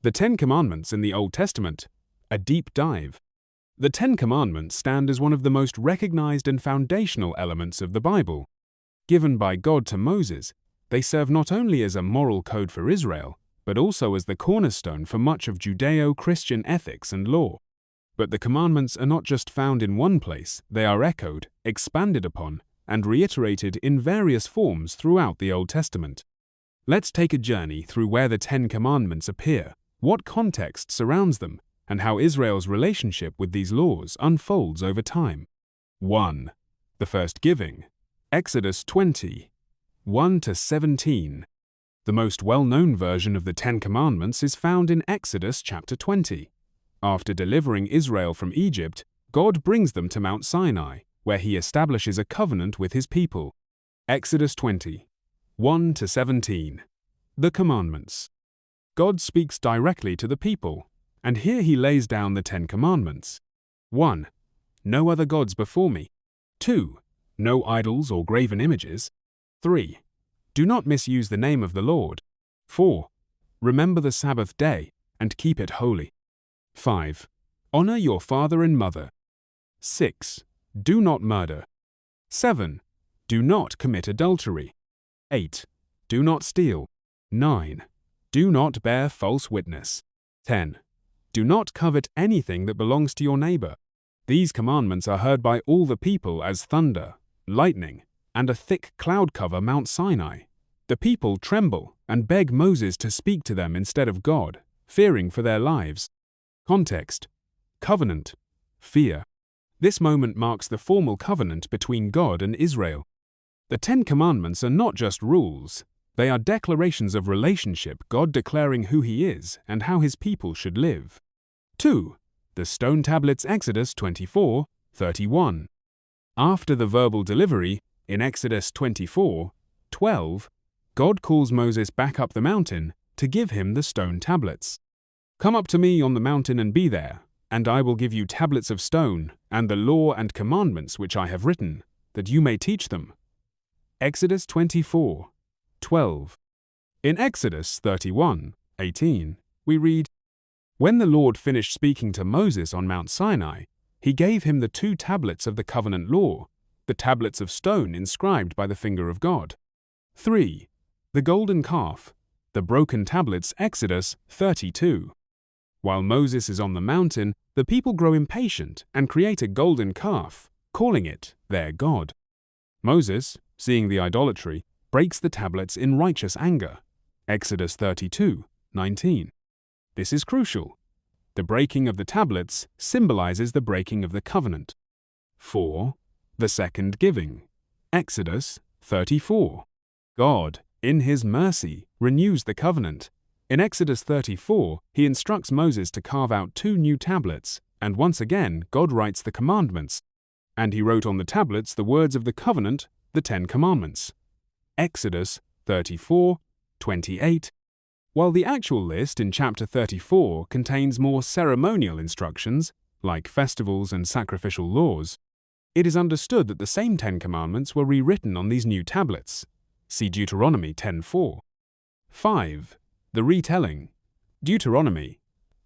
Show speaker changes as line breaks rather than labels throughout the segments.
The Ten Commandments in the Old Testament, a deep dive. The Ten Commandments stand as one of the most recognized and foundational elements of the Bible. Given by God to Moses, they serve not only as a moral code for Israel, but also as the cornerstone for much of Judeo-Christian ethics and law. But the commandments are not just found in one place, they are echoed, expanded upon, and reiterated in various forms throughout the Old Testament. Let's take a journey through where the Ten Commandments appear, what context surrounds them, and how Israel's relationship with these laws unfolds over time. 1. The first giving. Exodus 20, 1-17. The most well-known version of the Ten Commandments is found in Exodus chapter 20. After delivering Israel from Egypt, God brings them to Mount Sinai, where he establishes a covenant with his people. Exodus 20, 1-17. The Commandments. God speaks directly to the people, and here he lays down the Ten Commandments. 1. No other gods before me. 2. No idols or graven images. 3. Do not misuse the name of the Lord. 4. Remember the Sabbath day and keep it holy. 5. Honor your father and mother. 6. Do not murder. 7. Do not commit adultery. 8. Do not steal. 9. Do not bear false witness. 10. Do not covet anything that belongs to your neighbor. These commandments are heard by all the people as thunder, lightning, and a thick cloud cover Mount Sinai. The people tremble and beg Moses to speak to them instead of God, fearing for their lives. Context: covenant, fear. This moment marks the formal covenant between God and Israel. The Ten Commandments are not just rules. They are declarations of relationship, God declaring who he is and how his people should live. 2. The stone tablets. Exodus 24, 31. After the verbal delivery, in Exodus 24, 12, God calls Moses back up the mountain to give him the stone tablets. Come up to me on the mountain and be there, and I will give you tablets of stone and the law and commandments which I have written, that you may teach them. Exodus 24, 12. In Exodus 31, 18, we read, When the Lord finished speaking to Moses on Mount Sinai, he gave him the 2 tablets of the covenant law, the tablets of stone inscribed by the finger of God. 3. The golden calf, the broken tablets. Exodus 32. While Moses is on the mountain, the people grow impatient and create a golden calf, calling it their God. Moses, seeing the idolatry, breaks the tablets in righteous anger. Exodus 32, 19. This is crucial. The breaking of the tablets symbolizes the breaking of the covenant. 4. The second giving. Exodus 34. God, in his mercy, renews the covenant. In Exodus 34, he instructs Moses to carve out 2 new tablets, and once again God writes the commandments. And he wrote on the tablets the words of the covenant, the Ten Commandments. Exodus 34, 28. While the actual list in chapter 34 contains more ceremonial instructions, like festivals and sacrificial laws, it is understood that the same Ten Commandments were rewritten on these new tablets. See Deuteronomy 10:4. 5. The retelling. Deuteronomy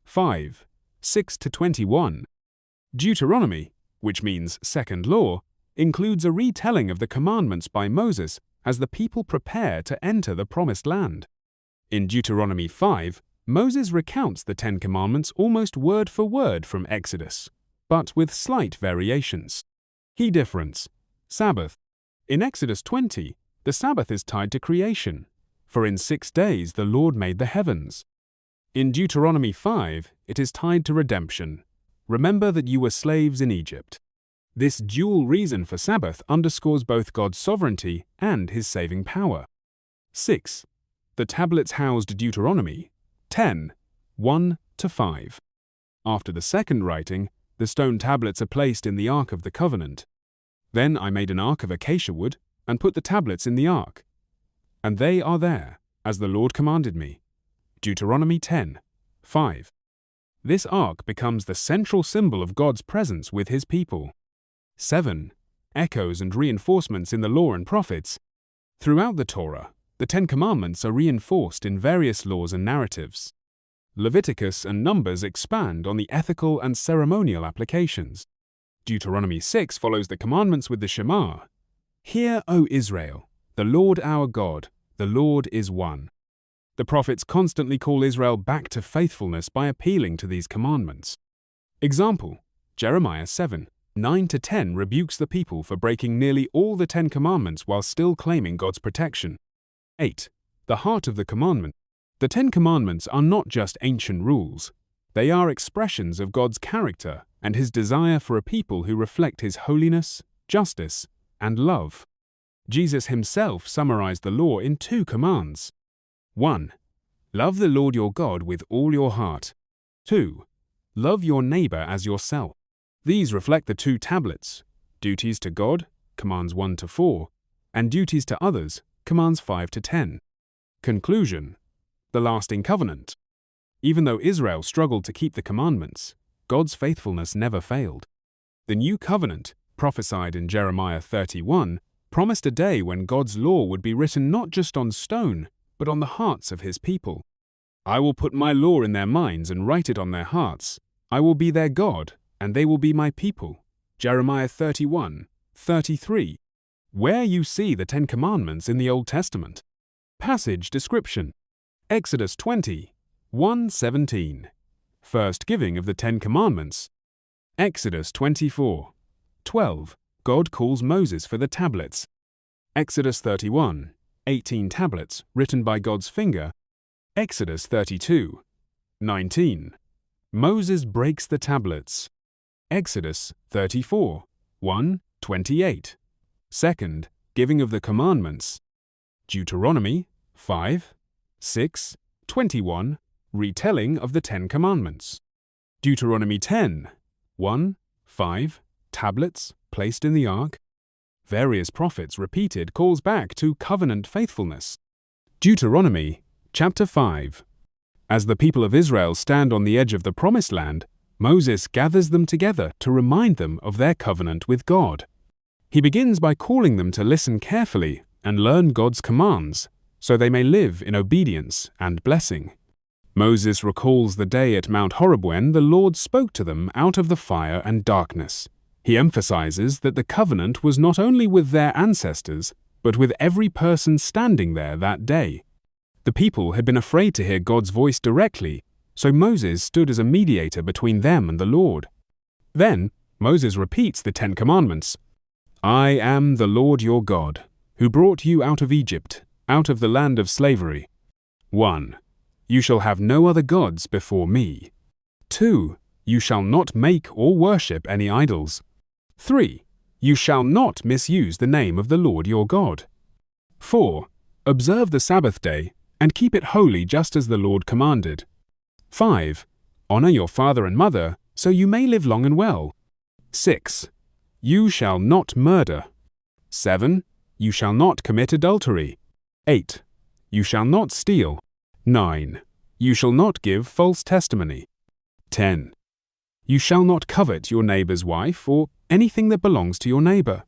5, 6-21. Deuteronomy, which means second law, includes a retelling of the commandments by Moses as the people prepare to enter the promised land. In Deuteronomy 5, Moses recounts the Ten Commandments almost word for word from Exodus, but with slight variations. Key difference: Sabbath. In Exodus 20, the Sabbath is tied to creation, for in 6 days the Lord made the heavens. In Deuteronomy 5, it is tied to redemption. Remember that you were slaves in Egypt. This dual reason for Sabbath underscores both God's sovereignty and his saving power. 6. The tablets housed Deuteronomy 10, 1-5. After the second writing, the stone tablets are placed in the Ark of the Covenant. Then I made an ark of acacia wood and put the tablets in the ark. And they are there, as the Lord commanded me. Deuteronomy 10, 5. This ark becomes the central symbol of God's presence with his people. 7. Echoes and reinforcements in the law and prophets. Throughout the Torah, the Ten Commandments are reinforced in various laws and narratives. Leviticus and Numbers expand on the ethical and ceremonial applications. Deuteronomy 6 follows the commandments with the Shema. Hear, O Israel, the Lord our God, the Lord is one. The prophets constantly call Israel back to faithfulness by appealing to these commandments. Example, Jeremiah 7:9-10 rebukes the people for breaking nearly all the 10 commandments while still claiming God's protection. 8. The heart of the commandment. The 10 commandments are not just ancient rules. They are expressions of God's character and His desire for a people who reflect His holiness, justice, and love. Jesus Himself summarized the law in 2 commands. 1. Love the Lord your God with all your heart. 2. Love your neighbor as yourself. These reflect the 2 tablets, duties to God, commands 1-4, and duties to others, commands 5-10. Conclusion. The lasting covenant. Even though Israel struggled to keep the commandments, God's faithfulness never failed. The new covenant, prophesied in Jeremiah 31, promised a day when God's law would be written not just on stone, but on the hearts of His people. I will put my law in their minds and write it on their hearts. I will be their God, and they will be my people. Jeremiah 31:33. Where you see the 10 commandments in the Old Testament. Passage description. Exodus 20:1-17. First giving of the 10 commandments. Exodus 24:12. God calls Moses for the tablets. Exodus 31:18 tablets written by God's finger. Exodus 32:19. Moses breaks the tablets. Exodus 34:1-28. Second giving of the commandments. Deuteronomy 5:6-21. Retelling of the 10 commandments. Deuteronomy 10:1-5. Tablets placed in the ark. Various prophets repeated calls back to covenant faithfulness. Deuteronomy chapter 5. As the people of Israel stand on the edge of the promised land, Moses gathers them together to remind them of their covenant with God. He begins by calling them to listen carefully and learn God's commands, so they may live in obedience and blessing. Moses recalls the day at Mount Horeb when the Lord spoke to them out of the fire and darkness. He emphasizes that the covenant was not only with their ancestors, but with every person standing there that day. The people had been afraid to hear God's voice directly, so Moses stood as a mediator between them and the Lord. Then, Moses repeats the 10 commandments. I am the Lord your God, who brought you out of Egypt, out of the land of slavery. 1. You shall have no other gods before me. 2. You shall not make or worship any idols. 3. You shall not misuse the name of the Lord your God. 4. Observe the Sabbath day and keep it holy just as the Lord commanded. 5. Honor your father and mother so you may live long and well. 6. You shall not murder. 7. You shall not commit adultery. 8. You shall not steal. 9. You shall not give false testimony. 10. You shall not covet your neighbor's wife or anything that belongs to your neighbor.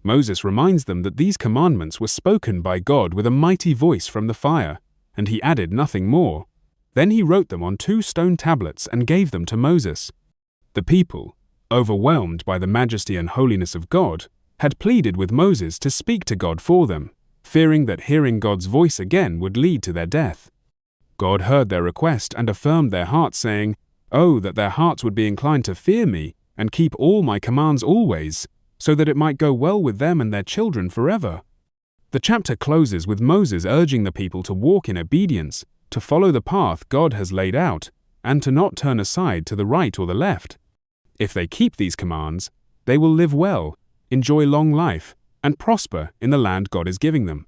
Moses reminds them that these commandments were spoken by God with a mighty voice from the fire, and he added nothing more. Then he wrote them on 2 stone tablets and gave them to Moses. The people, overwhelmed by the majesty and holiness of God, had pleaded with Moses to speak to God for them, fearing that hearing God's voice again would lead to their death. God heard their request and affirmed their hearts, saying, "Oh, that their hearts would be inclined to fear me and keep all my commands always, so that it might go well with them and their children forever." The chapter closes with Moses urging the people to walk in obedience, to follow the path God has laid out, and to not turn aside to the right or the left. If they keep these commands, they will live well, enjoy long life, and prosper in the land God is giving them.